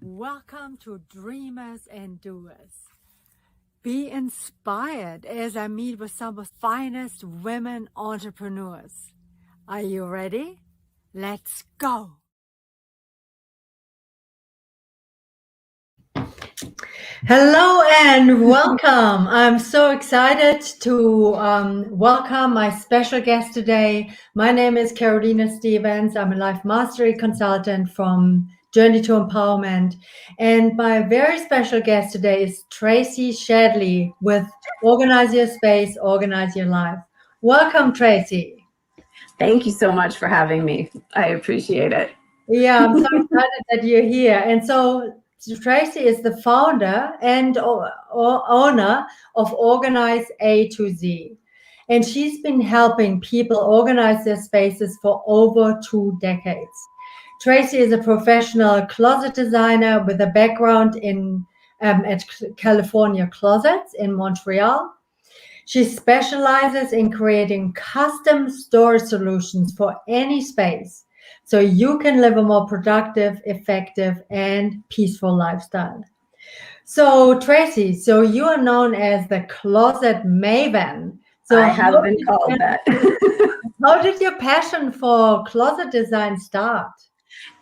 Welcome to Dreamers and Doers. Be inspired as I meet with some of the finest women entrepreneurs. Are you ready? Let's go. Hello and welcome. I'm so excited to welcome my special guest today. My name is Carolina Stevens. I'm a life mastery consultant from Journey to Empowerment. And my very special guest today is Tracey Shadley with Organize Your Space, Organize Your Life. Welcome, Tracey. Thank you so much for having me. I appreciate it. Yeah, I'm so excited that you're here. And so Tracey is the founder and owner of Organize A to Z. And she's been helping people organize their spaces for over 2 decades. Tracey is a professional closet designer with a background in at California Closets in Montreal. She specializes in creating custom storage solutions for any space, so you can live a more productive, effective, and peaceful lifestyle. So, Tracey, so you are known as the closet maven. So I have been called that. How did your passion for closet design start?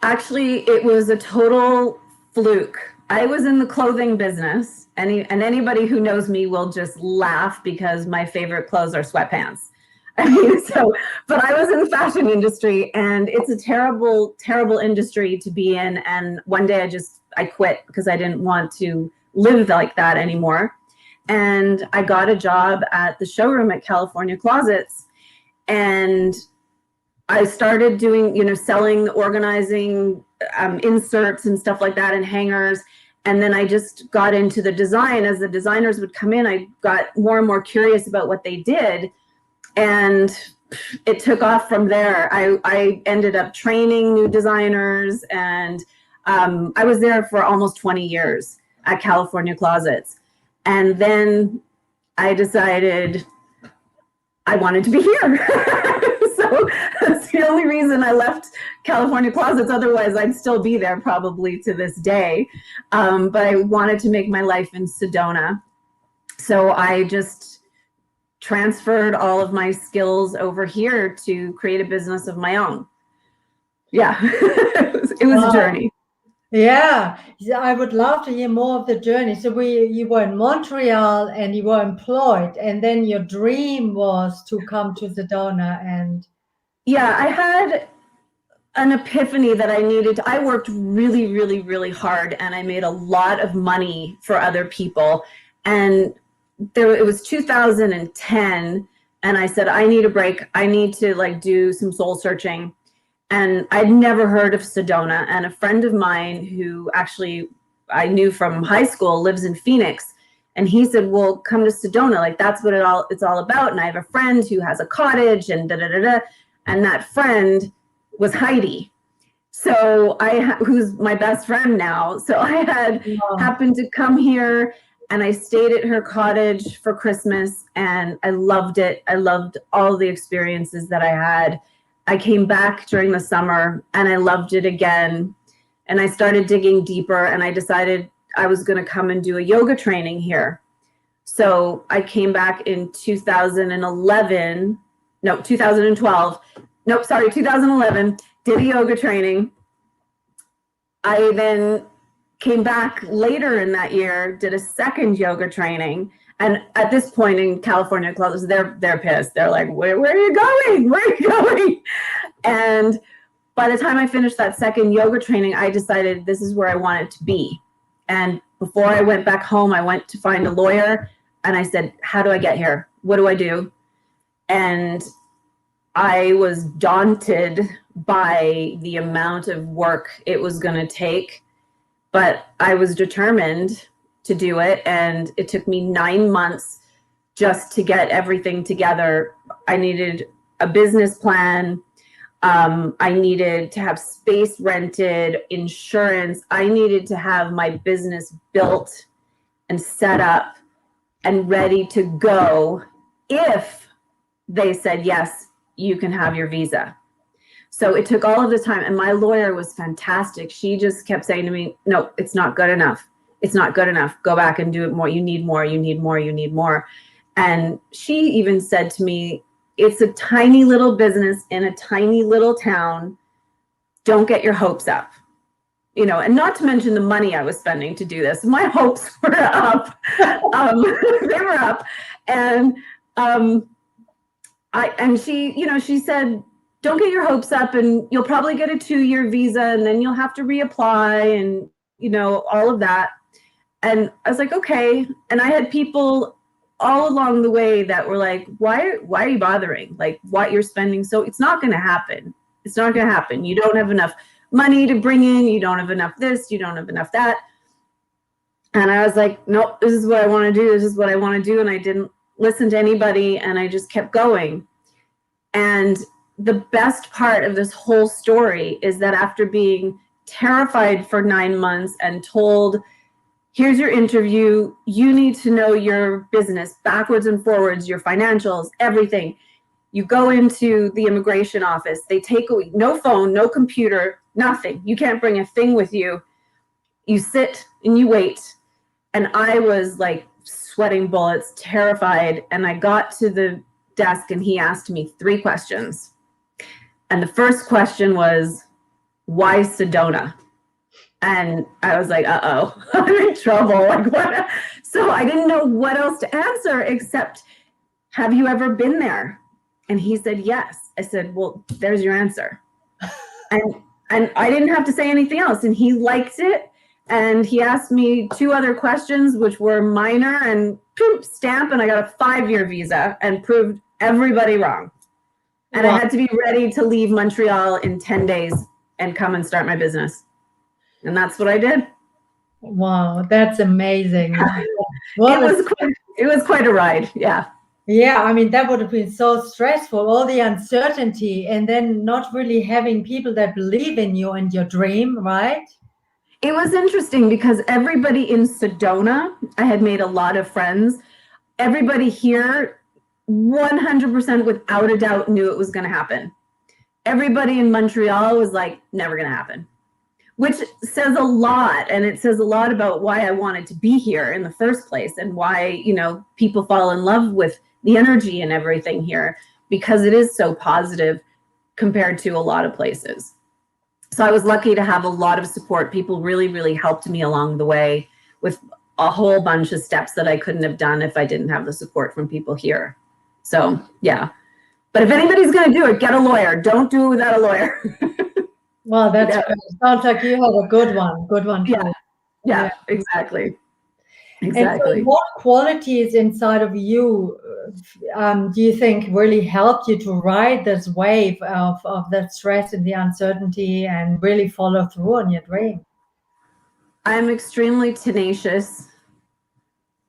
Actually, it was a total fluke. I was in the clothing business, and anybody who knows me will just laugh because my favorite clothes are sweatpants. I mean, but I was in the fashion industry, and it's a terrible, terrible industry to be in. And one day I quit because I didn't want to live like that anymore. And I got a job at the showroom at California Closets, and I started doing, selling, organizing inserts and stuff like that and hangers. And then I just got into the design. As the designers would come in, I got more and more curious about what they did. And it took off from there. I ended up training new designers, and I was there for almost 20 years at California Closets. And then I decided I wanted to be here. So that's the only reason I left California Closets. Otherwise, I'd still be there probably to this day. But I wanted to make my life in Sedona. So I just transferred all of my skills over here to create a business of my own. Yeah, it was a journey. Yeah, I would love to hear more of the journey. So you were in Montreal and you were employed, and then your dream was to come to Sedona. And yeah, I had an epiphany that I worked really, really, really hard, and I made a lot of money for other people. And it was 2010, and I said, I need a break. I need to do some soul searching. And I'd never heard of Sedona. And a friend of mine who actually I knew from high school lives in Phoenix. And he said, well, come to Sedona. That's what it's all about. And I have a friend who has a cottage and da-da-da-da. And that friend was Heidi. So who's my best friend now. So I happened to come here, and I stayed at her cottage for Christmas, and I loved it. I loved all the experiences that I had. I came back during the summer, and I loved it again. And I started digging deeper, and I decided I was going to come and do a yoga training here. So I came back in 2011, 2011, did a yoga training. I then came back later in that year, did a second yoga training. And at this point in California Closets, they're pissed. They're like, where are you going? Where are you going? And by the time I finished that second yoga training, I decided this is where I wanted to be. And before I went back home, I went to find a lawyer, and I said, how do I get here? What do I do? And I was daunted by the amount of work it was going to take, but I was determined to do it. And it took me 9 months just to get everything together. I needed a business plan. I needed to have space rented, insurance. I needed to have my business built and set up and ready to go if they said, yes, you can have your visa. So it took all of this time, and my lawyer was fantastic. She just kept saying to me, no, it's not good enough. It's not good enough. Go back and do it more. You need more, you need more, you need more. And she even said to me, it's a tiny little business in a tiny little town. Don't get your hopes up. You know, and not to mention the money I was spending to do this. My hopes were up. They were up. And she, you know, she said, don't get your hopes up, and you'll probably get a 2-year visa, and then you'll have to reapply, and, you know, all of that. And I was like, okay. And I had people all along the way that were like, why are you bothering? Like, what you're spending? So it's not going to happen. It's not going to happen. You don't have enough money to bring in. You don't have enough this. You don't have enough that. And I was like, nope, this is what I want to do. This is what I want to do. And I didn't listen to anybody, and I just kept going. And the best part of this whole story is that after being terrified for 9 months and told, here's your interview, you need to know your business backwards and forwards, your financials, everything. You go into the immigration office, they take away no phone, no computer, nothing. You can't bring a thing with you. You sit and you wait. And I was like sweating bullets, terrified. And I got to the desk, and he asked me 3 questions. And the first question was, why Sedona? And I was like, uh-oh, I'm in trouble. Like, what? So I didn't know what else to answer except, have you ever been there? And he said, yes. I said, well, there's your answer. And I didn't have to say anything else. And he liked it. And he asked me 2 other questions, which were minor, and stamp. And I got a 5-year visa and proved everybody wrong. And I had to be ready to leave Montreal in 10 days and come and start my business. And that's what I did. Wow, that's amazing. It was quite a ride. Yeah. Yeah, I mean, that would have been so stressful, all the uncertainty, and then not really having people that believe in you and your dream, right? It was interesting because everybody in Sedona, I had made a lot of friends. Everybody here 100% without a doubt knew it was going to happen. Everybody in Montreal was like, never going to happen, which says a lot. And it says a lot about why I wanted to be here in the first place, and why, you know, people fall in love with the energy and everything here, because it is so positive compared to a lot of places. So I was lucky to have a lot of support. People really, really helped me along the way with a whole bunch of steps that I couldn't have done if I didn't have the support from people here. So, yeah. But if anybody's going to do it, get a lawyer. Don't do it without a lawyer. Well, that's sounds like you had a good one. Good one. Yeah, exactly. And so what qualities inside of you do you think really helped you to ride this wave of that stress and the uncertainty and really follow through on your dream? I'm extremely tenacious.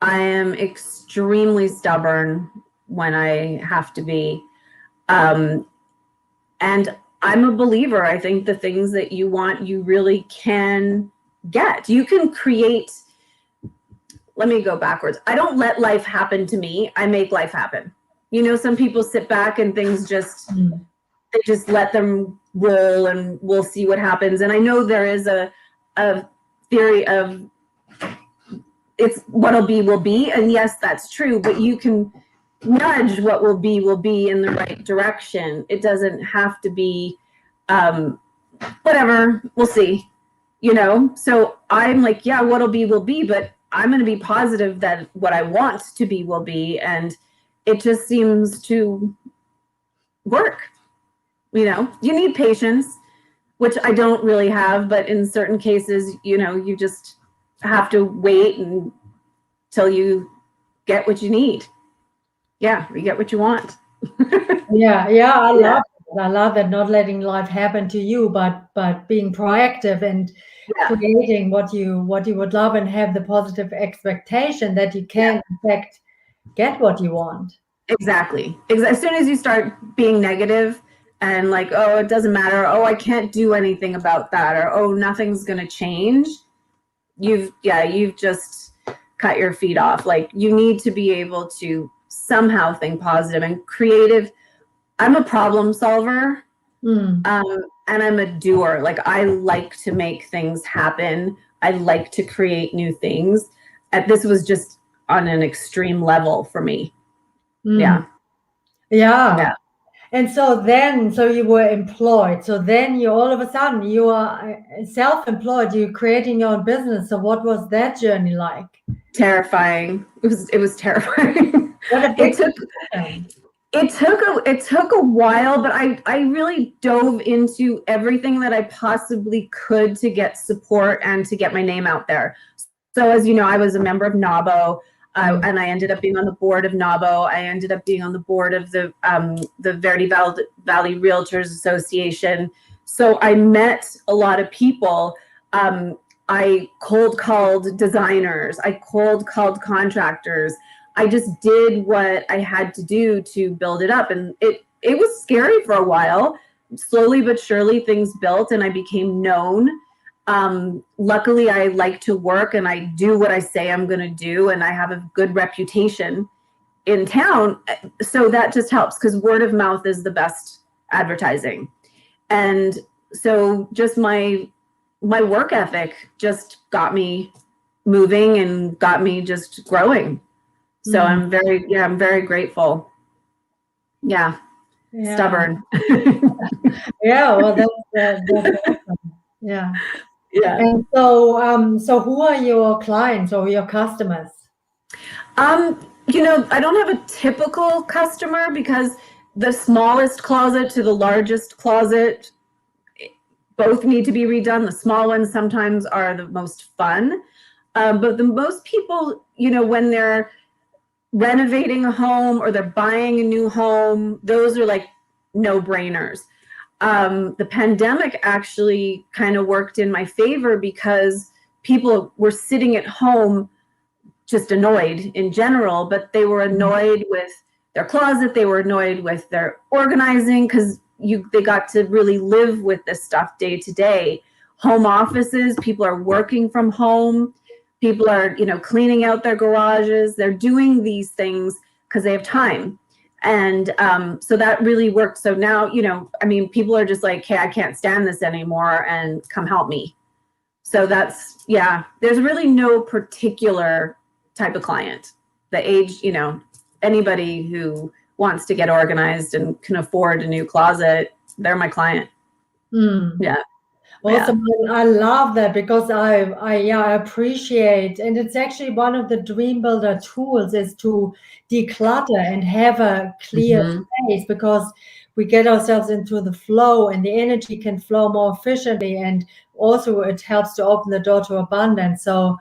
I am extremely stubborn when I have to be. And I'm a believer. I think the things that you want, you really can get. You can create. Let me go backwards. I don't let life happen to me. I make life happen. You know, some people sit back and things just, they just let them roll, and we'll see what happens. And I know there is a theory of it's what'll be will be. And yes, that's true, but you can nudge what will be in the right direction. It doesn't have to be whatever, we'll see, you know? So I'm like, yeah, what'll be will be, but I'm going to be positive that what I want to be will be. And it just seems to work. You know, you need patience, which I don't really have, but in certain cases, you know, you just have to wait until you get what you need. Yeah, you get what you want. Yeah, I love that, not letting life happen to you, but being proactive and creating what you would love, and have the positive expectation that you can in fact get what you want. Exactly. As soon as you start being negative and like, oh, it doesn't matter, oh, I can't do anything about that, or oh, nothing's gonna change, you've just cut your feet off. Like, you need to be able to somehow think positive and creative. I'm a problem solver. Mm. And I'm a doer. Like, I like to make things happen. I like to create new things. And this was just on an extreme level for me. Mm. Yeah. Yeah. Yeah. And so then, so you were employed. So then you all of a sudden you are self-employed. You're creating your own business. So what was that journey like? Terrifying. It was terrifying. What a big decision. It took a while, but I really dove into everything that I possibly could to get support and to get my name out there. So as you know, I was a member of NABO, and I ended up being on the board of NABO. I ended up being on the board of the Verde Valley Realtors Association. So I met a lot of people. I cold called designers. I cold called contractors. I just did what I had to do to build it up. And it was scary for a while. Slowly but surely things built and I became known. Luckily, I like to work and I do what I say I'm going to do. And I have a good reputation in town. So that just helps because word of mouth is the best advertising. And so just my work ethic just got me moving and got me just growing. So I'm very grateful. Yeah. Stubborn. Yeah, well, that's awesome. Yeah. Yeah. And so, so who are your clients or your customers? You know, I don't have a typical customer because the smallest closet to the largest closet both need to be redone. The small ones sometimes are the most fun. But the most people, you know, when they're renovating a home or they're buying a new home, those are like no-brainers. The pandemic actually kind of worked in my favor because people were sitting at home just annoyed in general, but they were annoyed with their closet. They were annoyed with their organizing because they got to really live with this stuff day to day. Home offices, people are working from home. People are, you know, cleaning out their garages. They're doing these things because they have time. And so that really worked. So now, you know, I mean, people are just like, hey, I can't stand this anymore and come help me. So that's, yeah, there's really no particular type of client. The age, you know, anybody who wants to get organized and can afford a new closet, they're my client. Yeah. Awesome. Yeah. I love that because I appreciate, and it's actually one of the Dream Builder tools is to declutter and have a clear space because we get ourselves into the flow and the energy can flow more efficiently. And also it helps to open the door to abundance. So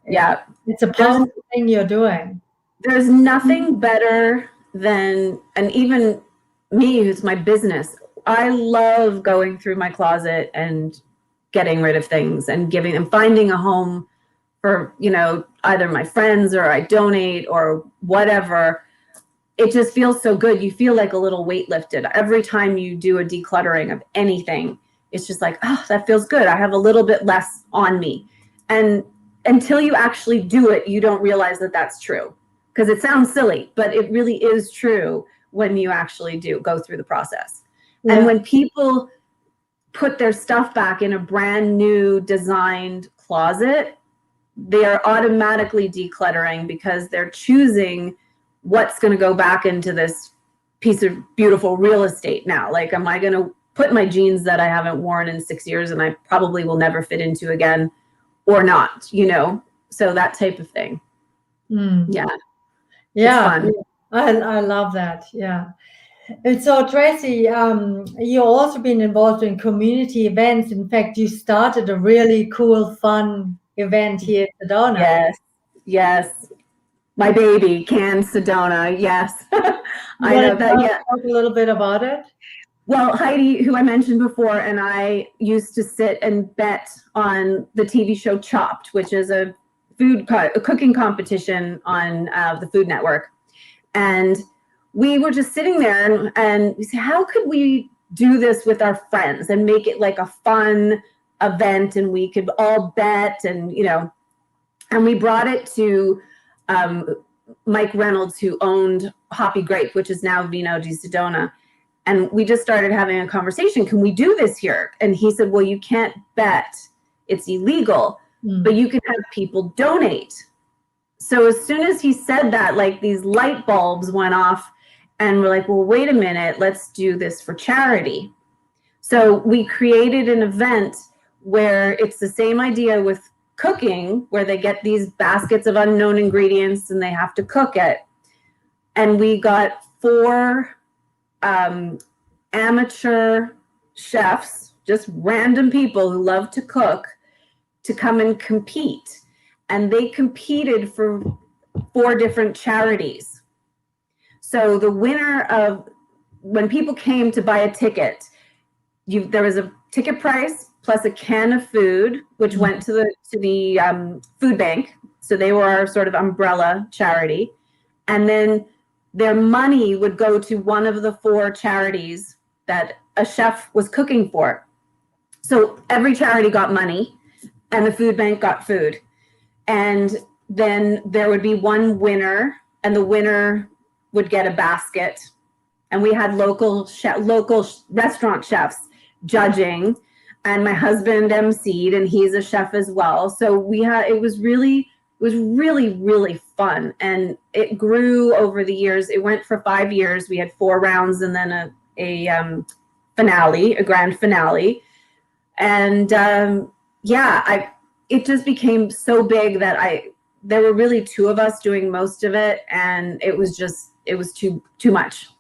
yeah, it's a powerful thing you're doing. There's nothing better than, and even me, who's my business, I love going through my closet and getting rid of things and giving and finding a home for, you know, either my friends or I donate or whatever. It just feels so good. You feel like a little weight lifted every time you do a decluttering of anything. It's just like, oh, that feels good. I have a little bit less on me. And until you actually do it, you don't realize that that's true. Because it sounds silly, but it really is true when you actually do go through the process. Yeah. And when people put their stuff back in a brand new designed closet, they are automatically decluttering because they're choosing what's going to go back into this piece of beautiful real estate now. Like, am I going to put my jeans that I haven't worn in 6 years and I probably will never fit into again or not, you know? So that type of thing. Yeah. Yeah, I love that. Yeah. And so, Tracey, you've also been involved in community events. In fact, you started a really cool, fun event here in Sedona. Yes, yes. My baby, Can Sedona. Yes. I know that. Yeah. Talk a little bit about it. Well, Heidi, who I mentioned before, and I used to sit and bet on the TV show Chopped, which is a cooking competition on the Food Network. And we were just sitting there and we said, how could we do this with our friends and make it like a fun event and we could all bet and, you know, and we brought it to Mike Reynolds, who owned Hoppy Grape, which is now Vino di Sedona. And we just started having a conversation. Can we do this here? And he said, well, you can't bet. It's illegal, but you can have people donate. So as soon as he said that, like these light bulbs went off and we're like, well, wait a minute, let's do this for charity. So we created an event where it's the same idea with cooking, where they get these baskets of unknown ingredients and they have to cook it. And we got 4 amateur chefs, just random people who love to cook, to come and compete. And they competed for 4 different charities. So the winner of, when people came to buy a ticket, there was a ticket price plus a can of food, which went to the food bank. So they were our sort of umbrella charity. And then their money would go to one of the 4 charities that a chef was cooking for. So every charity got money and the food bank got food. And then there would be one winner, and the winner would get a basket. And we had local restaurant chefs judging, and my husband emceed, and he's a chef as well. So it was really, really fun. And it grew over the years. It went for 5 years. We had 4 rounds and then a finale, a grand finale. And it just became so big that there were really 2 of us doing most of it, and it was too much.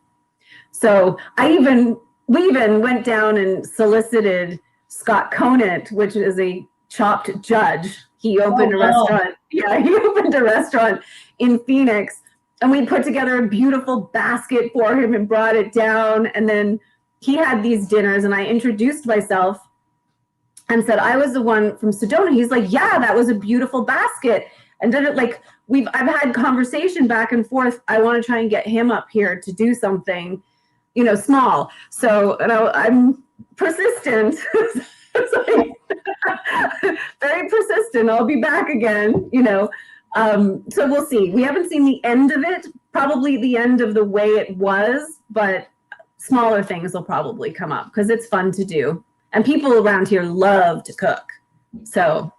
So we even went down and solicited Scott Conant, which is a Chopped judge. He opened a restaurant. Yeah, he opened a restaurant in Phoenix, and we put together a beautiful basket for him and brought it down. And then he had these dinners, and I introduced myself and said I was the one from Sedona. He's like, yeah, that was a beautiful basket. And then I've had conversation back and forth. I want to try and get him up here to do something, small. So I'm persistent. Very persistent. I'll be back again, so we'll see. We haven't seen the end of it, probably the end of the way it was, but smaller things will probably come up because it's fun to do. And people around here love to cook. So,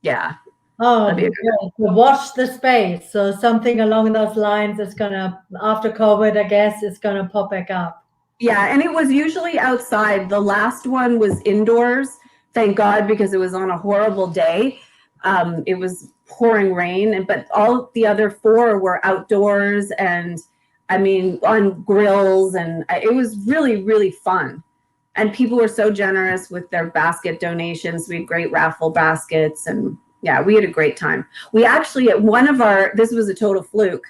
yeah. Oh, good. Watch the space. So something along those lines is after COVID, I guess, it's going to pop back up. Yeah, and it was usually outside. The last one was indoors, thank God, because it was on a horrible day. It was pouring rain, but all the other 4 were outdoors and, on grills, and it was really, really fun. And people were so generous with their basket donations. We had great raffle baskets, and yeah, we had a great time. We actually, at this was a total fluke,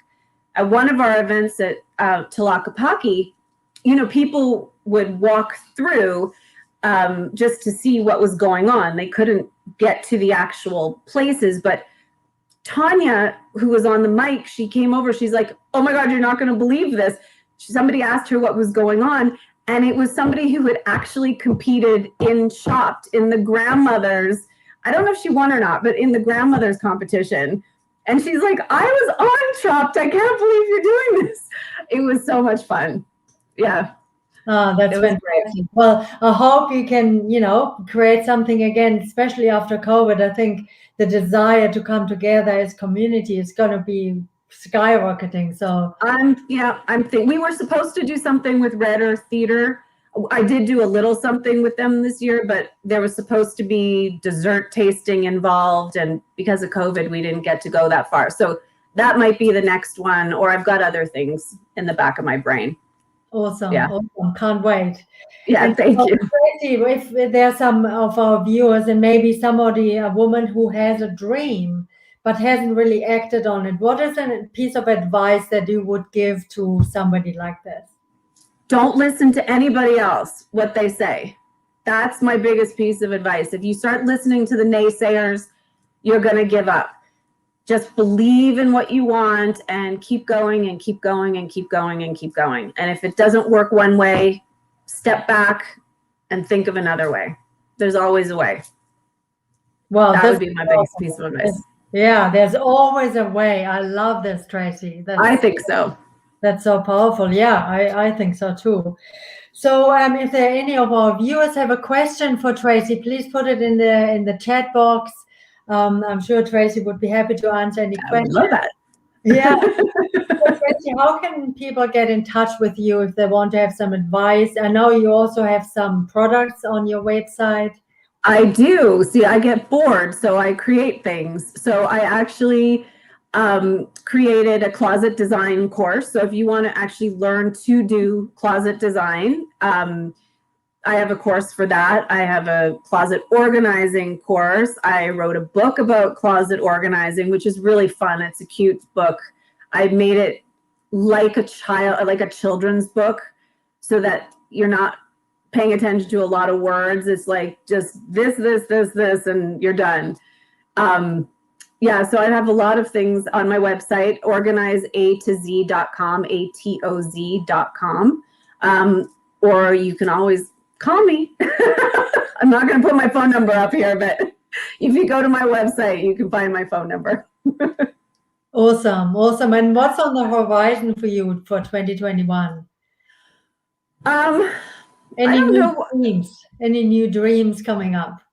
at one of our events at Tlaquepaque, people would walk through just to see what was going on. They couldn't get to the actual places, but Tanya, who was on the mic, she came over. She's like, oh my God, you're not going to believe this. Somebody asked her what was going on. And it was somebody who had actually competed in Chopped in the grandmothers. I don't know if she won or not, but in the grandmothers competition. And she's like, I was on Chopped. I can't believe you're doing this. It was so much fun. Yeah. Oh, that's fantastic. Well, I hope you can, create something again, especially after COVID. I think the desire to come together as community is going to be skyrocketing. So we were supposed to do something with Red Earth Theater. I did do a little something with them this year, but there was supposed to be dessert tasting involved, and because of COVID, we didn't get to go that far. So that might be the next one, or I've got other things in the back of my brain. Awesome. Yeah. Awesome. Can't wait. Yeah, and thank you. Tracey, if there's some of our viewers and maybe a woman who has a dream but hasn't really acted on it, what is a piece of advice that you would give to somebody like this? Don't listen to anybody else, what they say. That's my biggest piece of advice. If you start listening to the naysayers, you're going to give up. Just believe in what you want and keep going and keep going and keep going and keep going. And if it doesn't work one way, step back and think of another way. There's always a way. Well, that would be my biggest piece of advice. Yeah, there's always a way. I love this, Tracey. I think so. That's so powerful. Yeah, I think so too. So if there any of our viewers have a question for Tracey, please put it in the chat box. I'm sure Tracey would be happy to answer any questions. I would love that. Yeah. So Tracey, how can people get in touch with you if they want to have some advice? I know you also have some products on your website. I do. See, I get bored, so I create things. So I actually created a closet design course. So if you want to actually learn to do closet design, I have a course for that. I have a closet organizing course. I wrote a book about closet organizing, which is really fun. It's a cute book. I made it like a children's book, so that you're not paying attention to a lot of words. It's like just this, and you're done. Yeah, so I have a lot of things on my website, organizeatoz.com, ATOZ.com. Or you can always call me. I'm not going to put my phone number up here, but if you go to my website, you can find my phone number. Awesome. And what's on the horizon for you for 2021? Any new dreams coming up?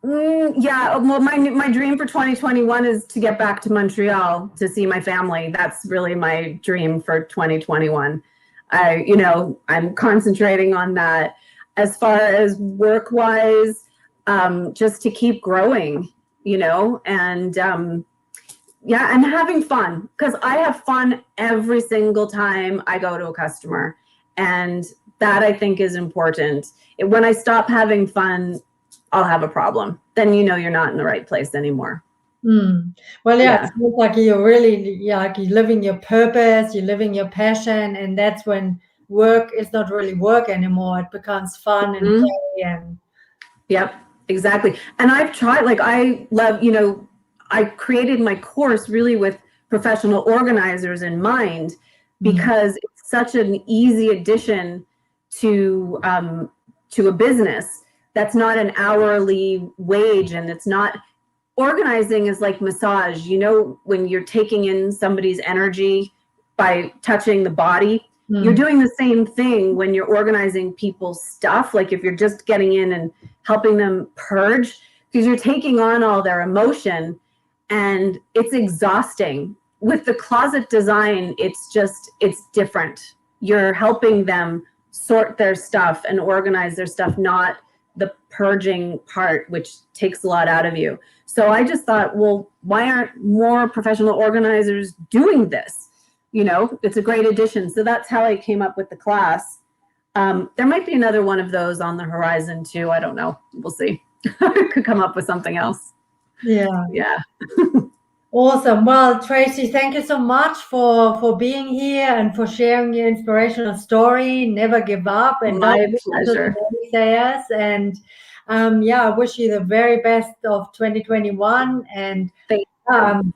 Yeah, well, my dream for 2021 is to get back to Montreal to see my family. That's really my dream for 2021. I'm concentrating on that. As far as work-wise, just to keep growing, and and having fun, because I have fun every single time I go to a customer, and that I think is important. When I stop having fun, I'll have a problem. Then you're not in the right place anymore. Well, yeah, it feels like you're really you're living your purpose, you're living your passion, and that's when work is not really work anymore. It becomes fun and play and. Yep, exactly. And I've tried, I love, I created my course really with professional organizers in mind, because it's such an easy addition to a business that's not an hourly wage, and it's not. Organizing is like massage. When you're taking in somebody's energy by touching the body, you're doing the same thing when you're organizing people's stuff. Like if you're just getting in and helping them purge, because you're taking on all their emotion, and it's exhausting. With the closet design, it's different. You're helping them sort their stuff and organize their stuff, not the purging part, which takes a lot out of you. So I just thought, well, why aren't more professional organizers doing this? It's a great addition. So that's how I came up with the class. There might be another one of those on the horizon too. I don't know. We'll see. I could come up with something else. Yeah. Awesome. Well, Tracey, thank you so much for being here and for sharing your inspirational story. Never give up, and my pleasure. And I wish you the very best of 2021, and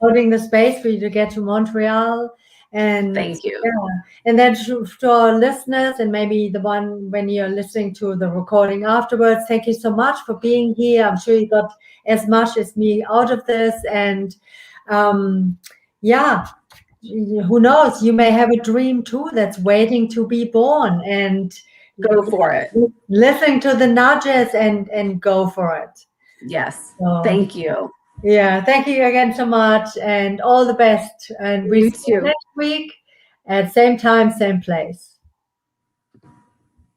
holding the space for you to get to Montreal. And thank you. And then to our listeners, and maybe the one when you're listening to the recording afterwards, thank you so much for being here. I'm sure you got as much as me out of this, and who knows, you may have a dream too that's waiting to be born, and go for it. Listen to the nudges and go for it. Yes. So, thank you. Yeah, thank you again so much, and all the best. And we see you next week at same time, same place.